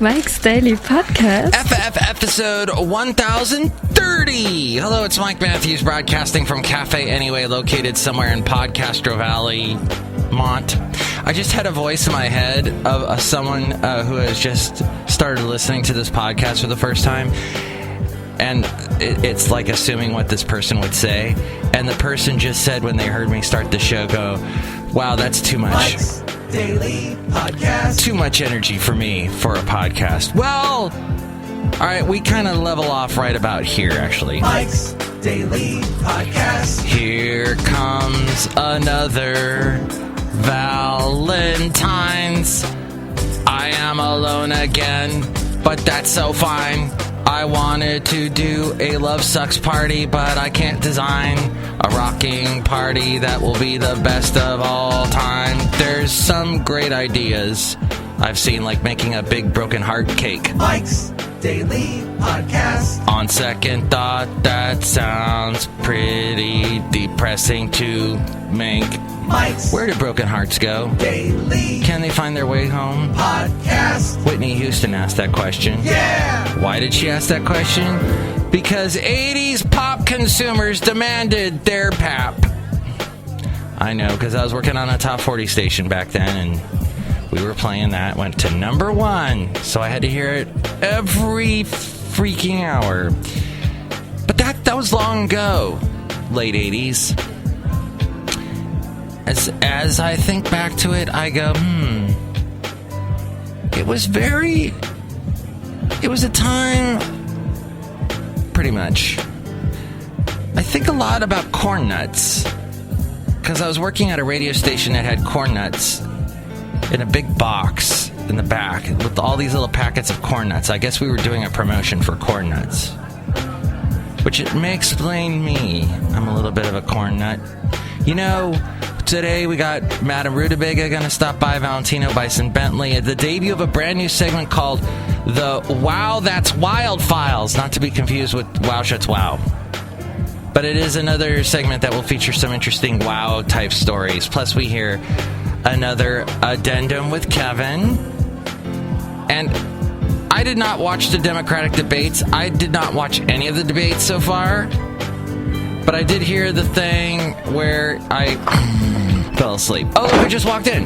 Mike's Daily Podcast. FF episode 1030. Hello, it's Mike Matthews broadcasting from Cafe Anyway, located somewhere in Podcastro Valley, Mont. I just had a voice in my head of someone who has just started listening to this podcast for the first time. And it's like assuming what this person would say. And the person just said when they heard me start the show, go, wow, that's too much. Mike's Daily Podcast. Too much energy for me for a podcast. Well, all right, we kind of level off right about here, actually. Mike's Daily Podcast. Here comes another Valentines. I am alone again, but that's so fine. I wanted to do a Love Sucks party, but I can't design a rocking party that will be the best of all time. There's some great ideas I've seen, like making a big broken heart cake. Mike's Daily Podcast. On second thought, that sounds pretty depressing to make. Mike's Where do broken hearts go? Daily Can they find their way home? Podcast. Whitney Houston asked that question. Yeah! Why did she ask that question? Because 80s pop consumers demanded their pap. I know, because I was working on a top 40 station back then, and we were playing that. Went to number one, so I had to hear it every freaking hour. But that was long ago, late 80s. As I think back to it, I go, it was a time, pretty much. I think a lot about corn nuts, because I was working at a radio station that had corn nuts in a big box in the back with all these little packets of corn nuts. I guess we were doing a promotion for corn nuts, which it may explain me. I'm a little bit of a corn nut. You know, today we got Madame Rootabega going to stop by, Valentino, Bison Bentley, at the debut of a brand new segment called the Wow That's Wild Files, not to be confused with Wow Shuts Wow. But it is another segment that will feature some interesting wow type stories. Plus we hear another addendum with Kevin. And I did not watch the Democratic debates. I did not watch any of the debates so far. But I did hear the thing where I fell asleep. Oh, look, who just walked in?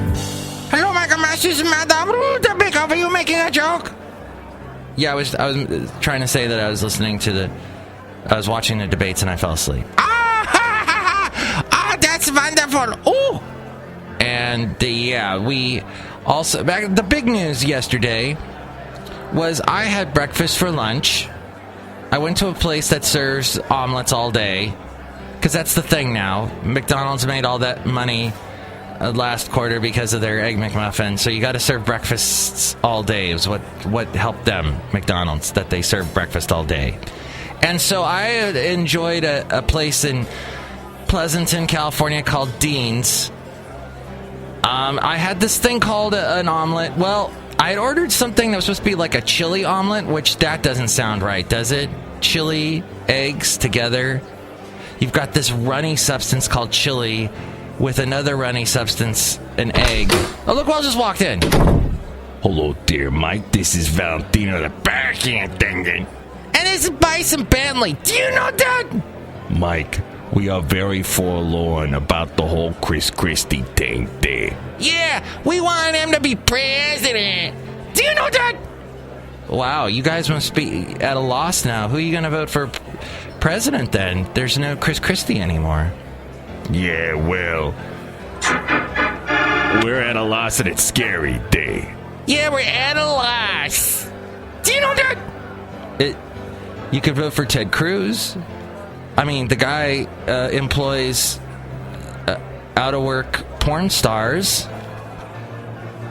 Hello, Michael Masters and Madame Rootabega. Are you making a joke? Yeah, I was trying to say that I was watching the debates and I fell asleep. That's wonderful. Oh, and we also the big news yesterday was I had breakfast for lunch. I went to a place that serves omelets all day, because that's the thing now. McDonald's made all that money last quarter because of their Egg McMuffin, so you got to serve breakfasts all day is what helped them, McDonald's, that they serve breakfast all day. And so I enjoyed a place in Pleasanton, California called Dean's. I had this thing called an omelet. Well, I had ordered something that was supposed to be like a chili omelet, which that doesn't sound right, does it? Chili, eggs together. You've got this runny substance called chili with another runny substance, an egg. Oh, look, Wells just walked in. Hello, dear Mike. This is Valentino, the backhand attendant. And this is Bison Bentley. Do you know that? Mike, we are very forlorn about the whole Chris Christie thing there. Yeah, we want him to be president. Do you know that? Wow, you guys must be at a loss now. Who are you going to vote for president then? There's no Chris Christie anymore. Yeah, well, we're at a loss and it's scary day. Yeah, we're at a loss. Do you know that? You could vote for Ted Cruz. I mean, the guy employs out-of-work porn stars.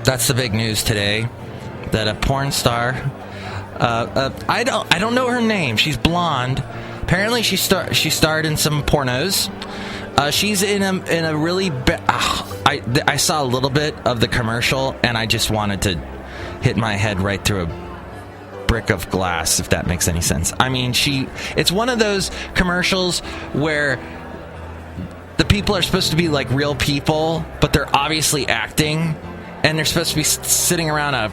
That's the big news today. That a porn star. I don't know her name. She's blonde. Apparently, she starred in some pornos. She's in a really. I saw a little bit of the commercial, and I just wanted to hit my head right through a brick of glass, if that makes any sense. I mean, it's one of those commercials where the people are supposed to be like real people, but they're obviously acting, and they're supposed to be sitting around a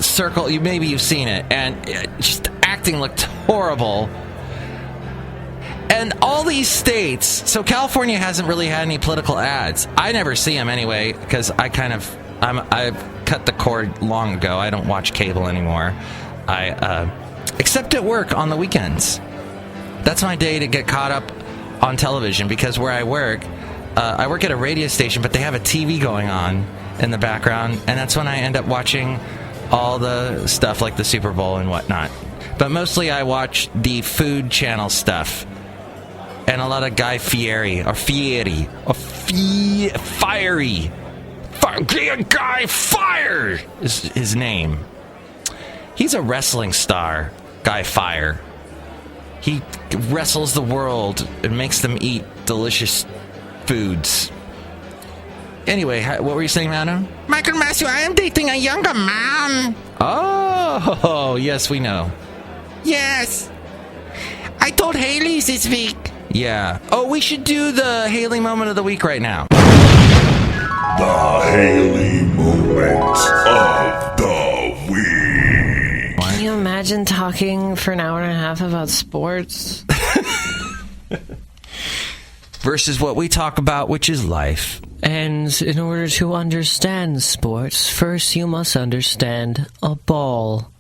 circle. Maybe you've seen it, and just acting looked horrible. And all these states, so California hasn't really had any political ads. I never see them anyway, because I've cut the cord long ago. I don't watch cable anymore. Except at work on the weekends. That's my day to get caught up on television, because where I work at a radio station, but they have a TV going on in the background, and that's when I end up watching all the stuff like the Super Bowl and whatnot. But mostly I watch the Food Channel stuff. And a lot of Guy Fieri. Guy Fire is his name. He's a wrestling star, Guy Fire. He wrestles the world and makes them eat delicious foods. Anyway, what were you saying, Madam? Michael Matthew, I am dating a younger man. Oh, yes, we know. Yes. I told Haley this week. Yeah. Oh, we should do the Haley moment of the week right now. The Haley moment of the week. Can you imagine talking for an hour and a half about sports? Versus what we talk about, which is life. And in order to understand sports, first you must understand a ball.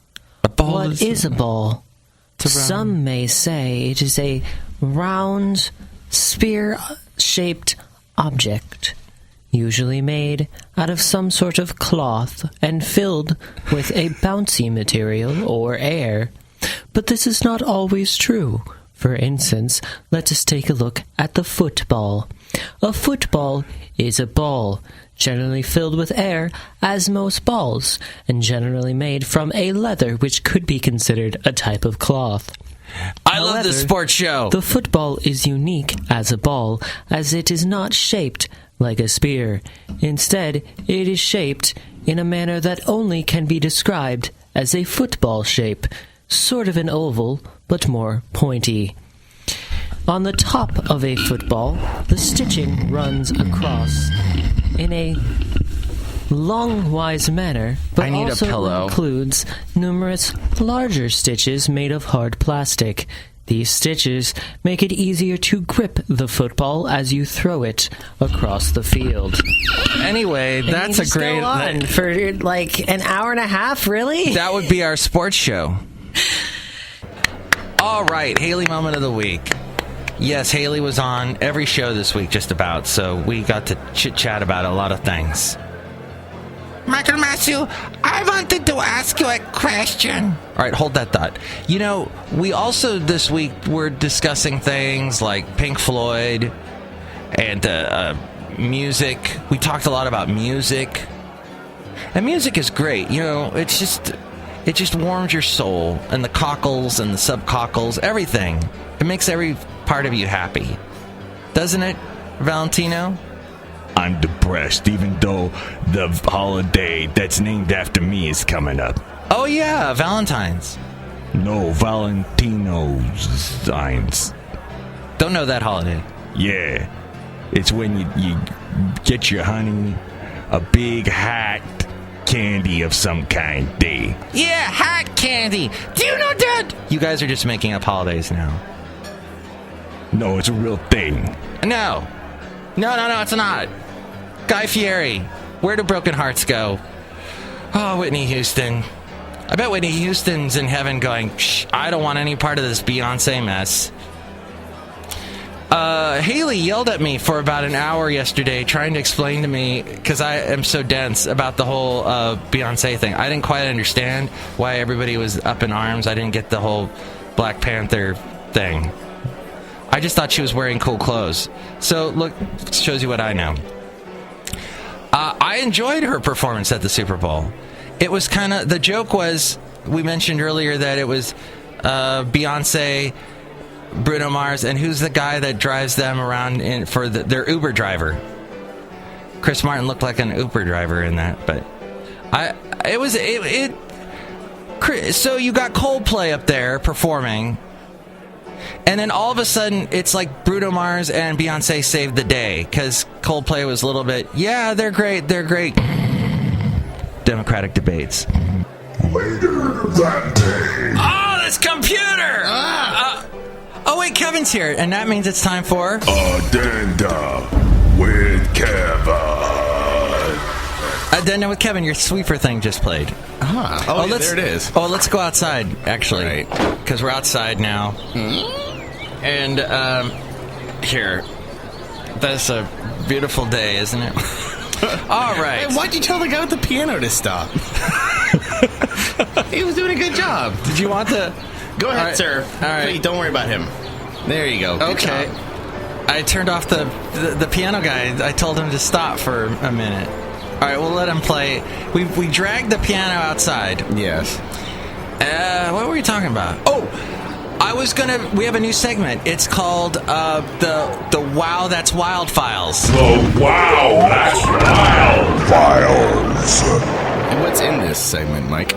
A ball What is a ball? Some may say it is a round, spear-shaped object, usually made out of some sort of cloth and filled with a bouncy material or air. But this is not always true. For instance, let us take a look at the football. A football is a ball, generally filled with air, as most balls, and generally made from a leather which could be considered a type of cloth. I love this sports show. The football is unique as a ball, as it is not shaped like a spear. Instead, it is shaped in a manner that only can be described as a football shape, sort of an oval, but more pointy. On the top of a football, the stitching runs across in a longwise manner, but I need a also pillow. includes numerous larger stitches made of hard plastic. These stitches make it easier to grip the football as you throw it across the field. Anyway, that's a great... Go on for like an hour and a half, really? That would be our sports show. All right, Haley moment of the week. Yes, Haley was on every show this week just about, so we got to chit-chat about a lot of things. Michael Matthew, I wanted to ask you a question. All right, hold that thought. You know, we also this week were discussing things like Pink Floyd and music. We talked a lot about music. And music is great. You know, it just warms your soul, and the cockles and the subcockles, everything. It makes every part of you happy. Doesn't it, Valentino? I'm depressed, even though the holiday that's named after me is coming up. Oh, yeah, Valentines. No, Valentino's. Don't know that holiday. Yeah. It's when you get your honey a big hot candy of some kind day. Yeah, hot candy. Do you know that? You guys are just making up holidays now. No, it's a real thing. No, it's not. Guy Fieri. Where do broken hearts go? Oh, Whitney Houston. I bet Whitney Houston's in heaven going, shh, I don't want any part of this Beyonce mess. Haley yelled at me for about an hour yesterday trying to explain to me, because I am so dense about the whole Beyonce thing. I didn't quite understand why everybody was up in arms. I didn't get the whole Black Panther thing. I just thought she was wearing cool clothes. So, look, shows you what I know. I enjoyed her performance at the Super Bowl. It was kind of... The joke was, we mentioned earlier that it was Beyonce, Bruno Mars, and who's the guy that drives them around for their Uber driver? Chris Martin looked like an Uber driver in that, but... So you got Coldplay up there performing... And then all of a sudden, it's like Bruno Mars and Beyonce saved the day, because Coldplay was a little bit, yeah, they're great. Democratic debates. later that day. Oh, this computer! Oh, wait, Kevin's here, and that means it's time for... Addendum with Kevin. Addendum with Kevin, your sweeper thing just played. Oh, yeah, there it is. Oh, let's go outside, actually. Because we're outside now. And, here. That's a beautiful day, isn't it? All right. Hey, why'd you tell the guy with the piano to stop? He was doing a good job. Did you want the... Go ahead, right. sir. All right. Please, don't worry about him. There you go. Good Okay. job. I turned off the piano guy. I told him to stop for a minute. All right, we'll let him play. We dragged the piano outside. Yes. What were we talking about? Oh, we have a new segment. It's called the Wow That's Wild Files. The Wow That's Wild Files. And what's in this segment, Mike?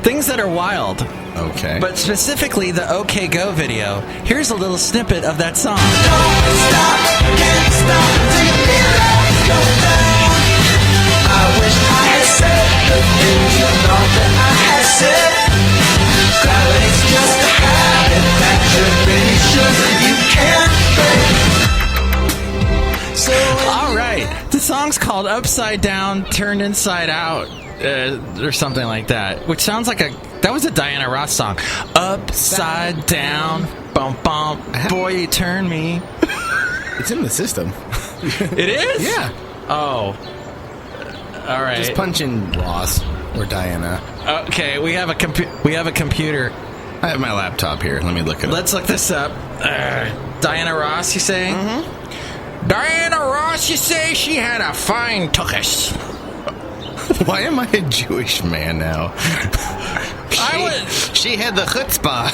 Things that are wild. Okay. But specifically the OK Go video. Here's a little snippet of that song. Don't stop, can't stop till you feel like go down. I wish I had said the things you thought that I had said. Gravity's just a habit that you're pretty sure that you can't break. So All right. The song's called Upside Down, Turned Inside Out, or something like that, which sounds like that was a Diana Ross song. Upside down, bump bump, boy you turn me. It's in the system. It is? Yeah. Oh. All right. Just punch in Ross or Diana. Okay, we have a computer. I have my laptop here. Let me look it up. Let's look this up. Diana Ross, you say? Mm-hmm. Diana Ross, you say she had a fine tuchus. Why am I a Jewish man now? She had the chutzpah.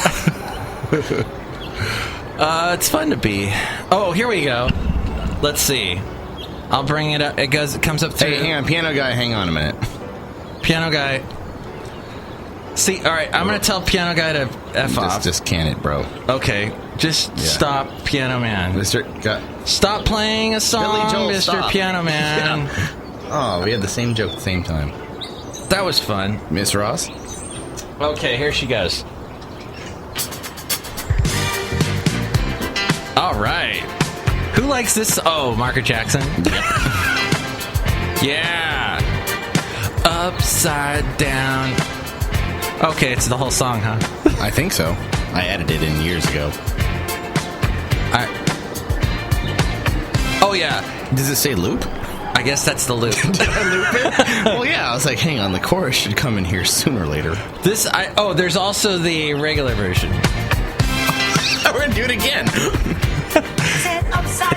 It's fun to be. Oh, here we go. Let's see. I'll bring it up. It comes up through. Hey, hang on, piano guy. Hang on a minute. Piano guy. See, all right. I'm gonna tell piano guy to f off. Just can it, bro. Okay, just stop, piano man. Stop playing a song, Billy Joel, Mr. stop. Piano Man. Yeah. Oh, we had the same joke at the same time. That was fun. Miss Ross? Okay, here she goes. All right. Who likes this? Oh, Margaret Jackson. Yep. Yeah. Upside down. Okay, it's the whole song, huh? I think so. I added it in years ago. Oh, yeah. Does it say loop? I guess that's the loop. Did I loop it? Well, yeah. I was like, hang on, the chorus should come in here sooner or later. There's also the regular version. We're going to do it again.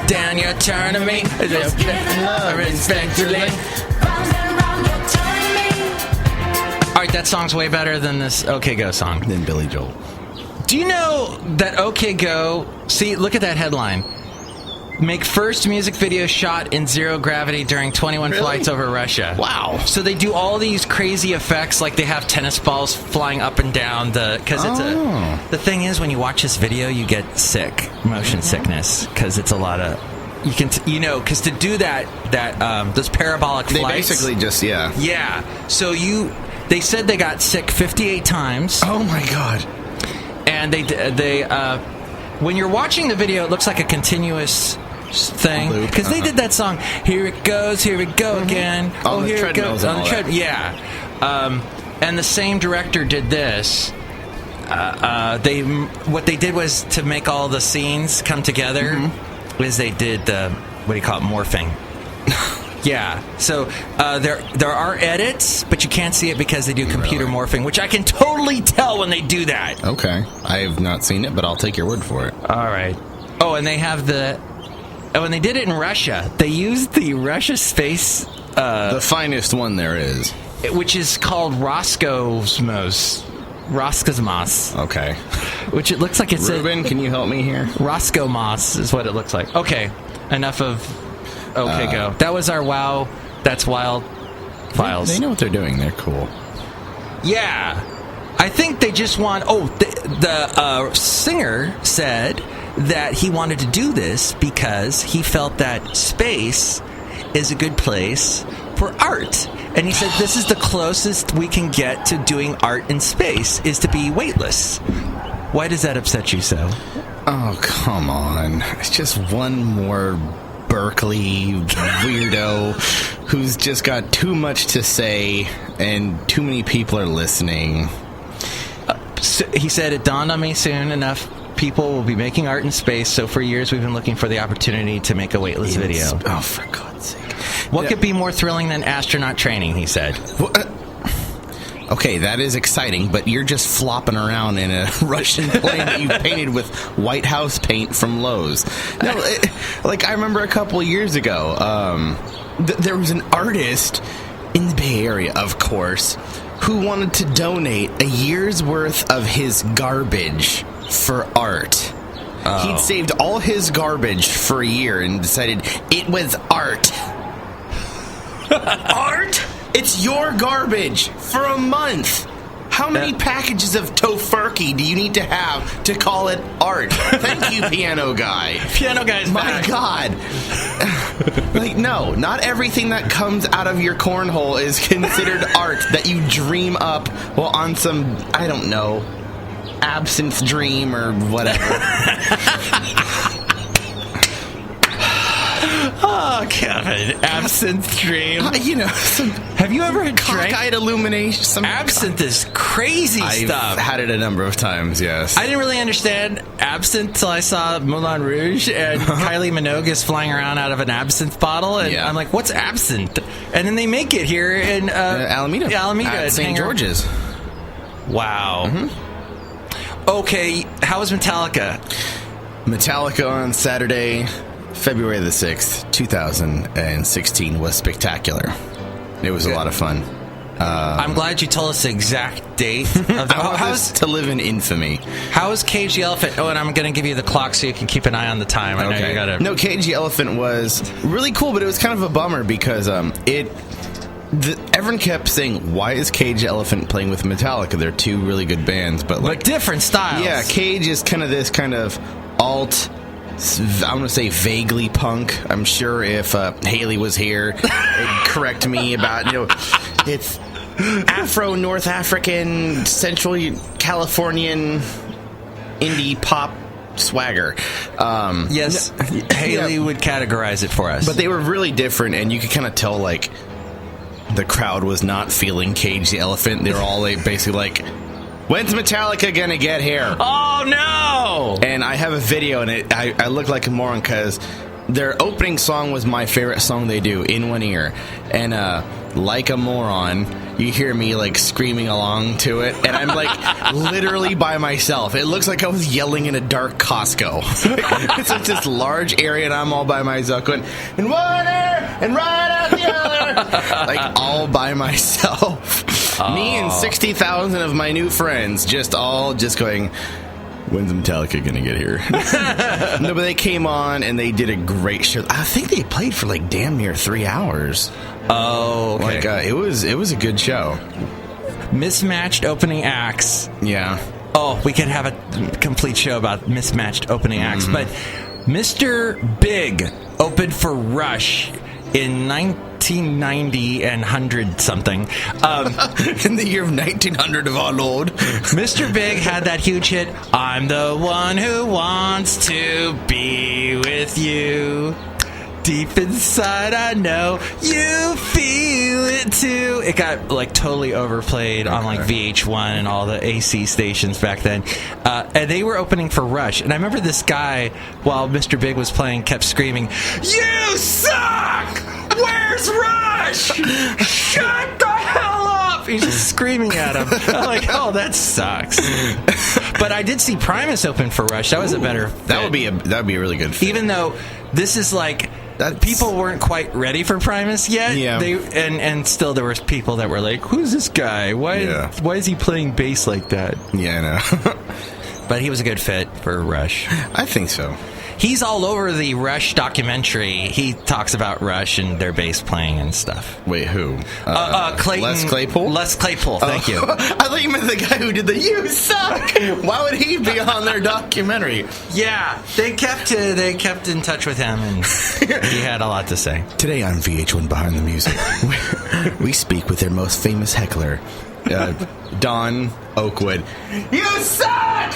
Down your turn to me. Respectfully. All right, that song's way better than this OK Go song. Than Billy Joel. Do you know that OK Go... See, look at that headline. Make first music video shot in zero gravity during 21 flights over Russia. Wow. So they do all these crazy effects, like they have tennis balls flying up and down the the thing is, when you watch this video, you get sick, motion sickness, because it's a lot of because to do that those parabolic flights, they basically just yeah. So they said they got sick 58 times. Oh my god. And they when you're watching the video, it looks like a continuous thing, because they did that song. Here it goes, here we go again. On the here it goes treadmills on the treadmill. Yeah, and the same director did this. What they did was to make all the scenes come together. Was they did what do you call it, morphing? Yeah. So there are edits, but you can't see it because they do computer morphing, which I can totally tell when they do that. Okay. I have not seen it, but I'll take your word for it. All right. Oh, and they have and they did it in Russia. They used the Russia space... the finest one there is. Which is called Roscosmos. Okay. Which it looks like it's Ruben, can you help me here? Roscosmos is what it looks like. Okay. Enough of... Okay, go. That was our Wow That's Wild Files. They know what they're doing. They're cool. Yeah. I think they just want... Oh, the singer said that he wanted to do this because he felt that space is a good place for art. And he said this is the closest we can get to doing art in space is to be weightless. Why does that upset you so? Oh, come on. It's just one more Berkeley weirdo who's just got too much to say and too many people are listening. So he said it dawned on me soon enough. People will be making art in space, so for years we've been looking for the opportunity to make a weightless video. Oh, for God's sake. What could be more thrilling than astronaut training, he said. Okay, that is exciting, but you're just flopping around in a Russian plane that you painted with White House paint from Lowe's. No, I remember a couple of years ago, there was an artist in the Bay Area, of course, who wanted to donate a year's worth of his garbage for art. Oh. He'd saved all his garbage for a year and decided it was art. Art? It's your garbage for a month. How many packages of tofurkey do you need to have to call it art? Thank you, piano guy. Piano guy's back. My God. No, not everything that comes out of your cornhole is considered art that you dream up while on some, I don't know, absinthe dream or whatever. Oh, Kevin, absinthe dream. Have you ever had cockeyed illumination? Absinthe is crazy stuff. I've had it a number of times, yes. I didn't really understand absinthe till I saw Moulin Rouge and Kylie Minogue is flying around out of an absinthe bottle, and I'm like, what's absinthe? And then they make it here in Alameda. At St. George's. Wow. Mm-hmm. Okay, how was Metallica? Metallica on Saturday, February the 6th, 2016 was spectacular. It was a lot of fun. I'm glad you told us the exact date of the house to live in infamy. How was Cage the Elephant? Oh, and I'm going to give you the clock so you can keep an eye on the time. I know you got to. No, Cage the Elephant was really cool, but it was kind of a bummer because everyone kept saying, why is Cage the Elephant playing with Metallica? They're two really good bands, but different styles. Yeah, Cage is kind of this kind of alt, I'm going to say vaguely punk. I'm sure if Haley was here, it'd correct me about, it's Afro North African, Central Californian indie pop swagger. Yes, Haley would categorize it for us. But they were really different, and you could kind of tell, the crowd was not feeling Cage the Elephant. They were all basically when's Metallica gonna get here? Oh, no! And I have a video, and I look like a moron because their opening song was my favorite song they do, In One Ear. And like a moron, you hear me screaming along to it, and I'm literally by myself. It looks like I was yelling in a dark Costco. It's this large area, and I'm all by myself going, in one ear and right out the other, all by myself. Me and 60,000 of my new friends just going, when's Metallica gonna get here? No, but they came on and they did a great show. I think they played for damn near 3 hours. Oh, okay. It was a good show. Mismatched opening acts. Yeah. Oh, we could have a complete show about mismatched opening acts. But Mr. Big opened for Rush in 1990 and 100-something. In the year of 1900 of our Lord. Mr. Big had that huge hit, I'm the one who wants to be with you. Deep inside, I know you feel it too. It got totally overplayed on VH1 and all the AC stations back then. And they were opening for Rush. And I remember this guy, while Mr. Big was playing, kept screaming, "You suck! Where's Rush? Shut the hell up!" He's just screaming at him. I'm like, oh, that sucks. But I did see Primus open for Rush. That was a better fit. That would be a really good fit. Even though this is people weren't quite ready for Primus yet. Yeah. And still there were people that were like, who's this guy? Why is he playing bass like that? Yeah, I know. But he was a good fit for Rush. I think so. He's all over the Rush documentary. He talks about Rush and their bass playing and stuff. Wait, who? Clayton, Les Claypool? Les Claypool, thank you. I thought you meant the guy who did the "You Suck." Why would he be on their documentary? Yeah, they kept in touch with him, and he had a lot to say. Today on VH1 Behind the Music, we speak with their most famous heckler, Don Oakwood. You suck!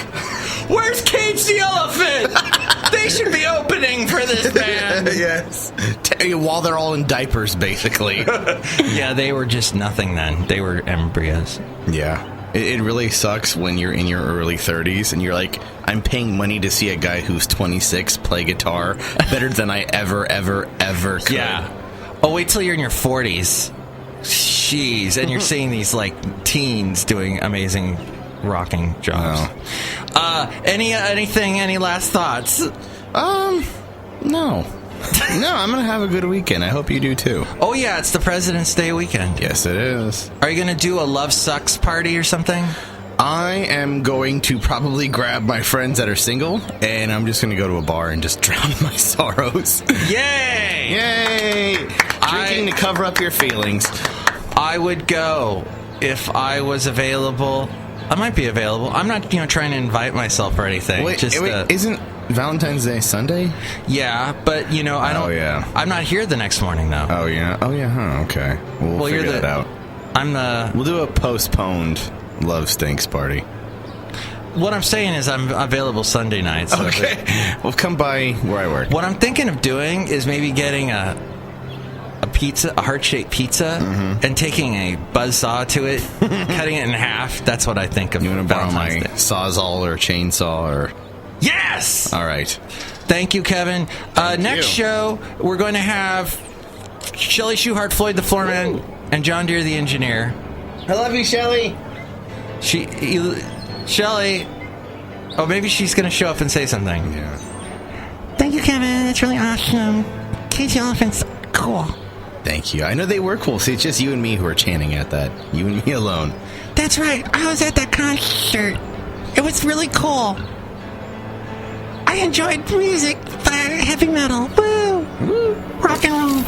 Where's Cage the Elephant? They should be opening for this band. Yes. While they're all in diapers, basically. Yeah, they were just nothing then. They were embryos. Yeah. It really sucks when you're in your early 30s and you're like, I'm paying money to see a guy who's 26 play guitar better than I ever could. Yeah. Oh, wait till you're in your 40s. Jeez. And you're seeing these, like, teens doing amazing rocking jobs. Any last thoughts? No. No, I'm going to have a good weekend. I hope you do too. Oh, yeah, it's the President's Day weekend. Yes, it is. Are you going to do a Love Sucks party or something? I am going to probably grab my friends that are single, and I'm just going to go to a bar and just drown my sorrows. Yay! Yay! Drinking to cover up your feelings. I would go if I was available. I might be available. I'm not, trying to invite myself or anything. Wait, isn't Valentine's Day Sunday? Yeah, but I don't. Oh, yeah. I'm not here the next morning though. Oh yeah. Huh. Okay. We'll figure that out. We'll do a postponed Love Stinks party. What I'm saying is I'm available Sunday night. So okay. We'll come by where I work. What I'm thinking of doing is maybe getting a pizza, a heart-shaped pizza, and taking a buzzsaw to it, cutting it in half. That's what I think of. You want to borrow my Day. Sawzall or chainsaw or? Yes! All right. Thank you, Kevin. Next show, we're going to have Shelley Shoehart, Floyd the Floorman, and John Deere the engineer. I love you, Shelley. Shelley. Oh, maybe she's going to show up and say something. Yeah. Thank you, Kevin. That's really awesome. Cage the Elephant's cool. Thank you. I know they were cool. See, it's just you and me who are chanting at that. You and me alone. That's right. I was at that concert. It was really cool. I enjoyed music, heavy metal. Woo! Woo! Rock and roll.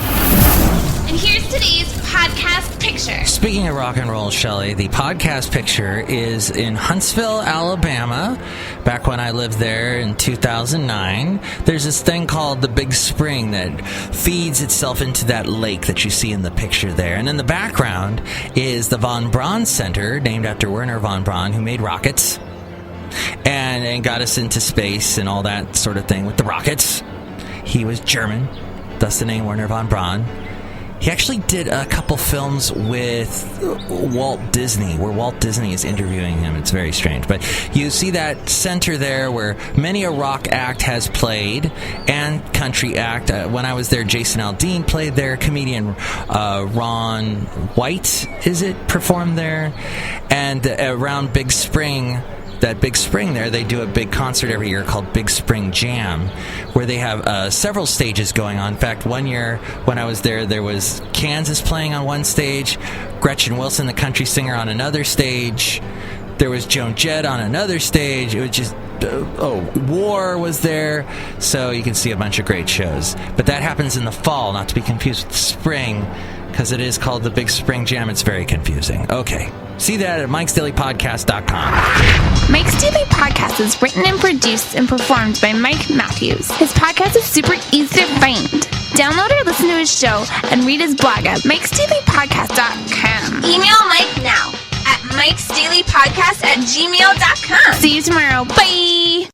And here's today's podcast picture. Speaking of rock and roll, Shelley, the podcast picture is in Huntsville, Alabama. Back when I lived there in 2009, there's this thing called the Big Spring that feeds itself into that lake that you see in the picture there. And in the background is the Von Braun Center, named after Werner von Braun, who made rockets and got us into space and all that sort of thing with the rockets. He was German, thus the name Werner von Braun. He actually did a couple films with Walt Disney, where Walt Disney is interviewing him. It's very strange. But you see that center there where many a rock act has played and country act. When I was there, Jason Aldean played there. Comedian Ron White, performed there. And around Big Spring, that Big Spring there, they do a big concert every year called Big Spring Jam, where they have several stages going on. In fact, one year when I was there was Kansas playing on one stage, Gretchen Wilson, the country singer, on another stage. There was Joan Jett on another stage. It was just, War was there. So you can see a bunch of great shows. But that happens in the fall, not to be confused with spring, because it is called the Big Spring Jam. It's very confusing. Okay. See that at Mike'sDailyPodcast.com. Mike's Daily Podcast is written and produced and performed by Mike Matthews. His podcast is super easy to find. Download or listen to his show and read his blog at Mike'sDailyPodcast.com. Email Mike now at Mike'sDailyPodcast@gmail.com. See you tomorrow. Bye!